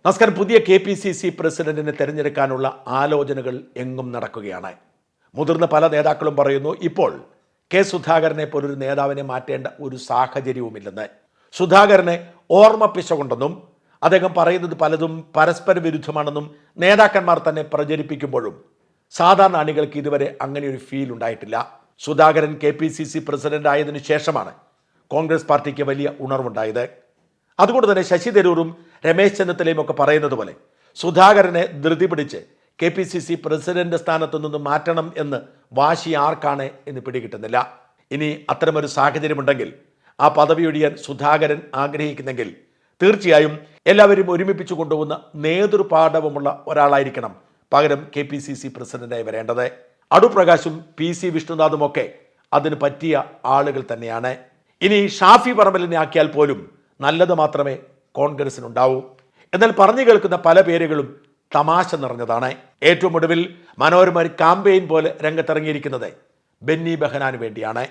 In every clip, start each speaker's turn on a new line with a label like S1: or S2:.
S1: നമസ്കാരം. പുതിയ KPCC പ്രസിഡന്റിനെ തെരഞ്ഞെടുക്കാനുള്ള ആലോചനകൾ എങ്ങും നടക്കുകയാണ്. മുതിർന്ന പല നേതാക്കളും പറയുന്നു ഇപ്പോൾ കെ സുധാകരനെ പോലൊരു നേതാവിനെ മാറ്റേണ്ട ഒരു സാഹചര്യവുമില്ലെന്ന്. സുധാകരനെ ഓർമ്മപ്പിശകൊണ്ടെന്നും അദ്ദേഹം പറയുന്നത് പലതും പരസ്പര വിരുദ്ധമാണെന്നും നേതാക്കന്മാർ തന്നെ പ്രചരിപ്പിക്കുമ്പോഴും സാധാരണ അണികൾക്ക് ഇതുവരെ അങ്ങനെ ഒരു ഫീൽ ഉണ്ടായിട്ടില്ല. സുധാകരൻ KPCC പ്രസിഡന്റ് ആയതിനു ശേഷമാണ് കോൺഗ്രസ് പാർട്ടിക്ക് വലിയ ഉണർവുണ്ടായത്. അതുകൊണ്ട് തന്നെ ശശി തരൂരും രമേശ് ചെന്നിത്തലയും ഒക്കെ പറയുന്നത് പോലെ സുധാകരനെ ധൃതി പിടിച്ച് KPCC പ്രസിഡന്റ് സ്ഥാനത്തു നിന്ന് മാറ്റണം എന്ന് വാശി ആർക്കാണ് എന്ന് പിടികിട്ടുന്നില്ല. ഇനി അത്തരമൊരു സാഹചര്യമുണ്ടെങ്കിൽ ആ പദവി ഒഴിയാൻ സുധാകരൻ ആഗ്രഹിക്കുന്നെങ്കിൽ തീർച്ചയായും എല്ലാവരും ഒരുമിപ്പിച്ചു കൊണ്ടുപോകുന്ന നേതൃപാടവമുള്ള ഒരാളായിരിക്കണം പകരം KPCC പ്രസിഡന്റായി വരേണ്ടത്. അടുപ്രകാശും PC വിഷ്ണുനാഥും ഒക്കെ അതിന് പറ്റിയ ആളുകൾ തന്നെയാണ്. ഇനി ഷാഫി പറമ്പലിനെ ആക്കിയാൽ പോലും നല്ലത് മാത്രമേ കോൺഗ്രസിനുണ്ടാവൂ. എന്നാൽ പറഞ്ഞു കേൾക്കുന്ന പല പേരുകളും തമാശ നിറഞ്ഞതാണ്. ഏറ്റവും ഒടുവിൽ മനോരമ കാമ്പയിൻ പോലെ രംഗത്തിറങ്ങിയിരിക്കുന്നത് ബെന്നി ബെഹനാന് വേണ്ടിയാണ്.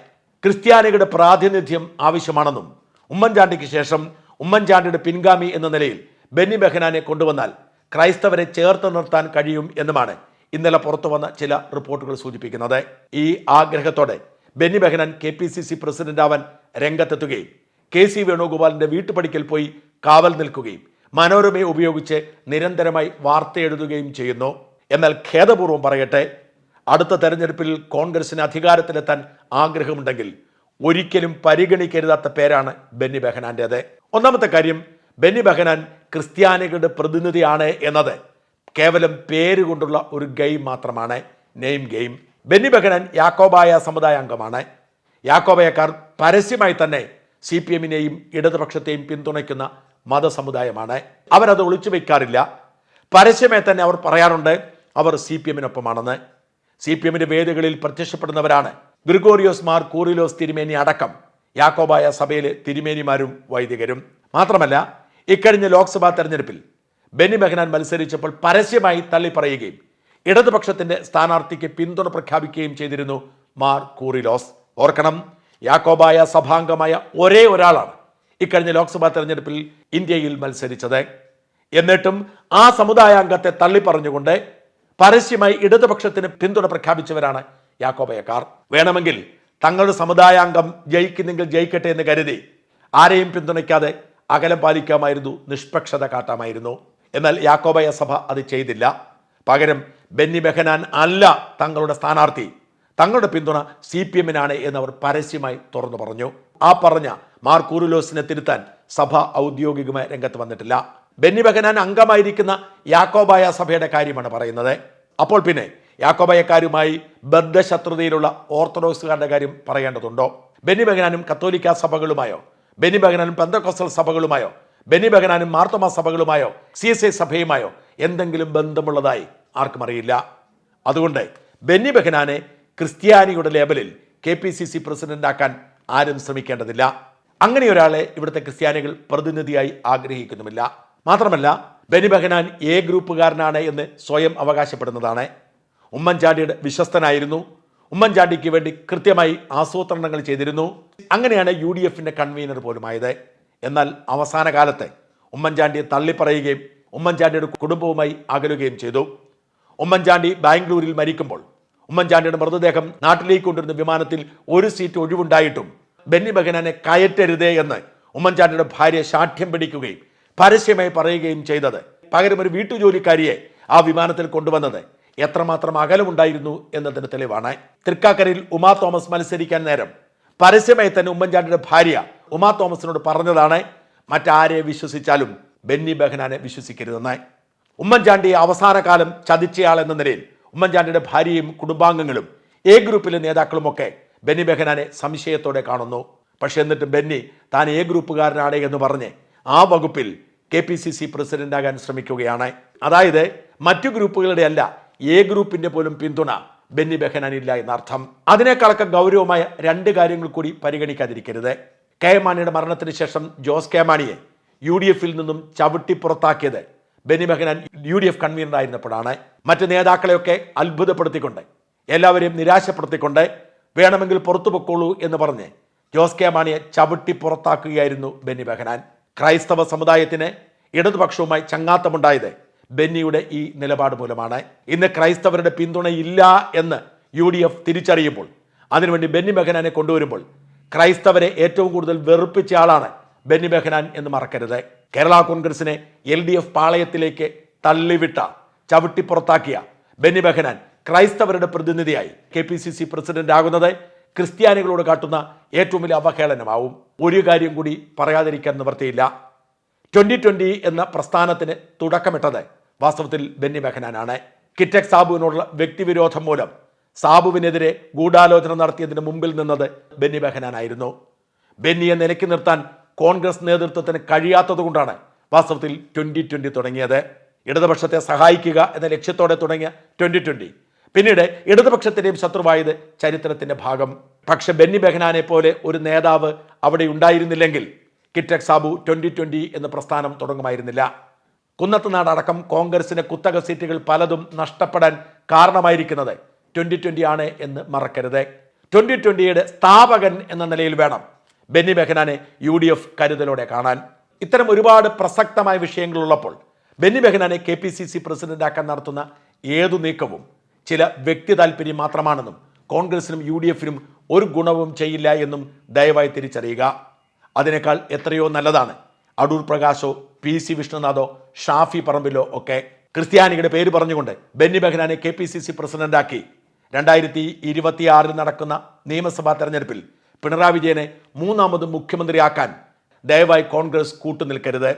S1: ക്രിസ്ത്യാനികളുടെ പ്രാതിനിധ്യം ആവശ്യമാണെന്നും ഉമ്മൻചാണ്ടിക്ക് ശേഷം ഉമ്മൻചാണ്ടിയുടെ പിൻഗാമി എന്ന നിലയിൽ ബെന്നി ബെഹനാനെ കൊണ്ടുവന്നാൽ ക്രൈസ്തവരെ ചേർത്ത് നിർത്താൻ കഴിയും എന്നുമാണ് ഇന്നലെ പുറത്തു വന്ന ചില റിപ്പോർട്ടുകൾ സൂചിപ്പിക്കുന്നത്. ഈ ആഗ്രഹത്തോടെ ബെന്നി ബെഹനാൻ KPCC പ്രസിഡന്റ് ആവാൻ രംഗത്തെത്തുകയും KC വേണുഗോപാലിന്റെ വീട്ടുപടിക്കൽ പോയി കാവൽ നിൽക്കുകയും മനോരമയെ ഉപയോഗിച്ച് നിരന്തരമായി വാർത്ത എഴുതുകയും ചെയ്യുന്നു. എന്നാൽ ഖേദപൂർവ്വം പറയട്ടെ, അടുത്ത തെരഞ്ഞെടുപ്പിൽ കോൺഗ്രസിന് അധികാരത്തിലെത്താൻ ആഗ്രഹമുണ്ടെങ്കിൽ ഒരിക്കലും പരിഗണിക്കരുതാത്ത പേരാണ് ബെന്നി ബെഹനാൻ്റേത്. ഒന്നാമത്തെ കാര്യം, ബെന്നി ബെഹനാൻ ക്രിസ്ത്യാനികളുടെ പ്രതിനിധിയാണ് എന്നത് കേവലം പേരുകൊണ്ടുള്ള ഒരു ഗെയിം മാത്രമാണ്, നെയിം ഗെയിം. ബെന്നി ബെഹനാൻ യാക്കോബായ സമുദായ അംഗമാണ്. യാക്കോബായക്കാർ പരസ്യമായി തന്നെ CPM-നെയും ഇടതുപക്ഷത്തെയും പിന്തുണയ്ക്കുന്ന മതസമുദായമാണ്. അവരത് ഒളിച്ചു വയ്ക്കാറില്ല. പരസ്യമായി തന്നെ അവർ പറയാറുണ്ട് അവർ CPM-നൊപ്പമാണെന്ന്. CPM-ന്റെ വേദികളിൽ പ്രത്യക്ഷപ്പെടുന്നവരാണ് ഗ്രിഗോറിയോസ് മാർ കൂറിലോസ് തിരുമേനി അടക്കം യാക്കോബായ സഭയിലെ തിരുമേനിമാരും വൈദികരും. മാത്രമല്ല, ഇക്കഴിഞ്ഞ ലോക്സഭാ തെരഞ്ഞെടുപ്പിൽ ബെന്നി ബെഹനാൻ മത്സരിച്ചപ്പോൾ പരസ്യമായി തള്ളിപ്പറയുകയും ഇടതുപക്ഷത്തിന്റെ സ്ഥാനാർത്ഥിക്ക് പിന്തുണ പ്രഖ്യാപിക്കുകയും ചെയ്തിരുന്നു മാർ കൂറിലോസ്. ഓർക്കണം, യാക്കോബായ സഭാംഗമായ ഒരേ ഒരാളാണ് ഇക്കഴിഞ്ഞ ലോക്സഭാ തെരഞ്ഞെടുപ്പിൽ ഇന്ത്യയിൽ മത്സരിച്ചത്. എന്നിട്ടും ആ സമുദായ അംഗത്തെ തള്ളിപ്പറഞ്ഞുകൊണ്ട് പരസ്യമായി ഇടതുപക്ഷത്തിന് പിന്തുണ പ്രഖ്യാപിച്ചവരാണ് യാക്കോബായക്കാർ. വേണമെങ്കിൽ തങ്ങളുടെ സമുദായ അംഗം ജയിക്കുന്നെങ്കിൽ ജയിക്കട്ടെ എന്ന് കരുതി ആരെയും പിന്തുണയ്ക്കാതെ അകലം പാലിക്കാമായിരുന്നു, നിഷ്പക്ഷത കാട്ടാമായിരുന്നു. എന്നാൽ യാക്കോബായ സഭ അത് ചെയ്തില്ല. പകരം ബെന്നി ബെഹനാൻ അല്ല തങ്ങളുടെ സ്ഥാനാർത്ഥി, തങ്ങളുടെ പിന്തുണ CPM-നാണ് എന്നവർ പരസ്യമായി തുറന്നു പറഞ്ഞു. ആ പറഞ്ഞ മാർ കൂറിലോസിനെ തിരുത്താൻ സഭ ഔദ്യോഗികമായി രംഗത്ത് വന്നിട്ടില്ല. ബെന്നി ബെഹനാൻ അംഗമായിരിക്കുന്ന യാക്കോബായ സഭയുടെ കാര്യമാണ് പറയുന്നത്. അപ്പോൾ പിന്നെ യാക്കോബായക്കാരുമായി ബദ്ധശത്രുതയിലുള്ള ഓർത്തഡോക്സുകാരുടെ കാര്യം പറയേണ്ടതുണ്ടോ? ബെന്നി ബെഹനാനും കത്തോലിക്ക സഭകളുമായോ, ബെന്നി ബെഹനാനും പെന്തക്കോസ്റ്റൽ സഭകളുമായോ, ബെന്നി ബെഹനാനും മാർത്തോമാ സഭകളുമായോ CSI സഭയുമായോ എന്തെങ്കിലും ബന്ധമുള്ളതായി ആർക്കും അറിയില്ല. അതുകൊണ്ട് ബെന്നി ബെഹനാനെ ക്രിസ്ത്യാനിയുടെ ലേബലിൽ KPCC പ്രസിഡന്റ് ആക്കാൻ ആരും ശ്രമിക്കേണ്ടതില്ല. അങ്ങനെ ഒരാളെ ഇവിടുത്തെ ക്രിസ്ത്യാനികൾ പ്രതിനിധിയായി ആഗ്രഹിക്കുന്നുമില്ല. മാത്രമല്ല, ബെന്നി ബെഹനാൻ A ഗ്രൂപ്പുകാരനാണ് എന്ന് സ്വയം അവകാശപ്പെടുന്നതാണ്. ഉമ്മൻചാണ്ടിയുടെ വിശ്വസ്തനായിരുന്നു. ഉമ്മൻചാണ്ടിക്ക് വേണ്ടി കൃത്യമായി ആസൂത്രണങ്ങൾ ചെയ്തിരുന്നു. അങ്ങനെയാണ് UDF-ന്റെ കൺവീനർ പോലുമായത്. എന്നാൽ അവസാന കാലത്ത് ഉമ്മൻചാണ്ടിയെ തള്ളിപ്പറയുകയും ഉമ്മൻചാണ്ടിയുടെ കുടുംബവുമായി അകലുകയും ചെയ്തു. ഉമ്മൻചാണ്ടി ബാംഗ്ലൂരിൽ മരിക്കുമ്പോൾ ഉമ്മൻചാണ്ടിയുടെ മൃതദേഹം നാട്ടിലേക്ക് കൊണ്ടിരുന്ന വിമാനത്തിൽ ഒരു സീറ്റ് ഒഴിവുണ്ടായിട്ടും ബെന്നി ബെഹനാനെ കയറ്റരുതേ എന്ന് ഉമ്മൻചാണ്ടിയുടെ ഭാര്യ ശാഠ്യം പിടിക്കുകയും പരസ്യമായി പറയുകയും ചെയ്തത് പകരം ഒരു വീട്ടുജോലിക്കാരിയെ ആ വിമാനത്തിൽ കൊണ്ടുവന്നത് എത്രമാത്രം അകലമുണ്ടായിരുന്നു എന്നതിന് തെളിവാണ്. തൃക്കാക്കരയിൽ ഉമാ തോമസ് മത്സരിക്കാൻ നേരം പരസ്യമായി തന്നെ ഉമ്മൻചാണ്ടിയുടെ ഭാര്യ ഉമാ തോമസിനോട് പറഞ്ഞതാണ് മറ്റാരെ വിശ്വസിച്ചാലും ബെന്നി ബെഹനാനെ വിശ്വസിക്കരുതെന്ന്. ഉമ്മൻചാണ്ടിയെ അവസാന കാലം ചതിച്ചയാൾ എന്ന നിലയിൽ ഉമ്മൻചാണ്ടിയുടെ ഭാര്യയും കുടുംബാംഗങ്ങളും A ഗ്രൂപ്പിലെ നേതാക്കളുമൊക്കെ ബെന്നി ബെഹനാനെ സംശയത്തോടെ കാണുന്നു. പക്ഷെ എന്നിട്ട് ബെന്നി താൻ A ഗ്രൂപ്പുകാരനാണ് എന്ന് പറഞ്ഞ് ആ വകുപ്പിൽ KPCC പ്രസിഡന്റ് ആകാൻ ശ്രമിക്കുകയാണ്. അതായത് മറ്റു ഗ്രൂപ്പുകളുടെ അല്ല, A ഗ്രൂപ്പിന്റെ പോലും പിന്തുണ ബെന്നി ബെഹനാനില്ല എന്നർത്ഥം. അതിനേക്കാളൊക്കെ ഗൗരവമായ രണ്ട് കാര്യങ്ങൾ കൂടി പരിഗണിക്കാതിരിക്കരുത്. KM മാണിയുടെ മരണത്തിന് ശേഷം ജോസ് K മാണിയെ UDF-ൽ നിന്നും ചവിട്ടി പുറത്താക്കിയത് ബെന്നി ബെഹനാൻ UDF കൺവീനർ ആയിരുന്നപ്പോഴാണ്. മറ്റ് നേതാക്കളെയൊക്കെ അത്ഭുതപ്പെടുത്തിക്കൊണ്ട് എല്ലാവരെയും നിരാശപ്പെടുത്തിക്കൊണ്ട് വേണമെങ്കിൽ പുറത്തു പൊക്കോളൂ എന്ന് പറഞ്ഞ് ജോസ് K മാണിയെ ചവിട്ടി പുറത്താക്കുകയായിരുന്നു ബെന്നി ബെഹനാൻ. ക്രൈസ്തവ സമുദായത്തിന് ഇടതുപക്ഷവുമായി ചങ്ങാത്തമുണ്ടായത് ബെന്നിയുടെ ഈ നിലപാട് മൂലമാണ്. ഇന്ന് ക്രൈസ്തവരുടെ പിന്തുണയില്ല എന്ന് UDF തിരിച്ചറിയുമ്പോൾ, അതിനുവേണ്ടി ബെന്നി ബെഹനാനെ കൊണ്ടുവരുമ്പോൾ ക്രൈസ്തവരെ ഏറ്റവും കൂടുതൽ വെറുപ്പിച്ച ആളാണ് ബെന്നി ബെഹനാൻ എന്ന് മറക്കരുത്. കേരള കോൺഗ്രസിനെ LDF പാളയത്തിലേക്ക് തള്ളിവിട്ട, ചവിട്ടി പുറത്താക്കിയ ബെന്നി ബെഹനാൻ ക്രൈസ്തവരുടെ പ്രതിനിധിയായി KPCC പ്രസിഡന്റ് ആകുന്നത് ക്രിസ്ത്യാനികളോട് കാട്ടുന്ന ഏറ്റവും വലിയ അവഹേളനമാവും. ഒരു കാര്യം കൂടി പറയാതിരിക്കാൻ നിവർത്തിയില്ല. 2020 എന്ന പ്രസ്ഥാനത്തിന് തുടക്കമിട്ടത് വാസ്തവത്തിൽ ബെന്നി ബെഹനാനാണ്. കിറ്റക് സാബുവിനോടുള്ള വ്യക്തിവിരോധം മൂലം സാബുവിനെതിരെ ഗൂഢാലോചന നടത്തിയതിന് മുമ്പിൽ നിന്നത് ബെന്നി ബെഹനാനായിരുന്നു. ബെന്നിയെ നിലയ്ക്ക് നിർത്താൻ കോൺഗ്രസ് നേതൃത്വത്തിന് കഴിയാത്തതുകൊണ്ടാണ് വാസ്തവത്തിൽ 2020 തുടങ്ങിയത്. ഇടതുപക്ഷത്തെ സഹായിക്കുക എന്ന ലക്ഷ്യത്തോടെ തുടങ്ങിയ 2020 പിന്നീട് ഇടതുപക്ഷത്തിന്റെയും ശത്രുവായത് ചരിത്രത്തിന്റെ ഭാഗം. പക്ഷെ ബെന്നി ബെഹനാനെ പോലെ ഒരു നേതാവ് അവിടെ ഉണ്ടായിരുന്നില്ലെങ്കിൽ കിറ്റക് സാബു 2020 എന്ന പ്രസ്ഥാനം തുടങ്ങുമായിരുന്നില്ല. കുന്നത്തുനാട് അടക്കം കോൺഗ്രസിന്റെ കുത്തക സീറ്റുകൾ പലതും നഷ്ടപ്പെടാൻ കാരണമായിരിക്കുന്നത് 2020 ആണ് എന്ന് മറക്കരുത്. 2020യുടെ സ്ഥാപകൻ എന്ന നിലയിൽ വേണം ബെന്നി ബെഹനാനെ UDF കരുതലോടെ കാണാൻ. ഇത്തരം ഒരുപാട് പ്രസക്തമായ വിഷയങ്ങളുള്ളപ്പോൾ ബെന്നി ബെഹനാനെ KPCC പ്രസിഡന്റാക്കാൻ നടത്തുന്ന ഏതു നീക്കവും ചില വ്യക്തി താല്പര്യം മാത്രമാണെന്നും കോൺഗ്രസിനും UDFനും ഒരു ഗുണവും ചെയ്യില്ല എന്നും ദയവായി തിരിച്ചറിയുക. അതിനേക്കാൾ എത്രയോ നല്ലതാണ് അടൂർ പ്രകാശോ PC വിഷ്ണുനാഥോ ഷാഫി പറമ്പിലോ ഒക്കെ ക്രിസ്ത്യാനികളുടെ പേര് പറഞ്ഞുകൊണ്ട് ബെന്നി ബെഹനാനെ KPCC പ്രസിഡന്റാക്കി 2026 നടക്കുന്ന നിയമസഭാ തെരഞ്ഞെടുപ്പിൽ പിണറായി വിജയനെ മൂന്നാമത് മുഖ്യമന്ത്രിയാക്കാൻ ദയവായി കോൺഗ്രസ് കൂട്ടുനിൽക്കരുത്.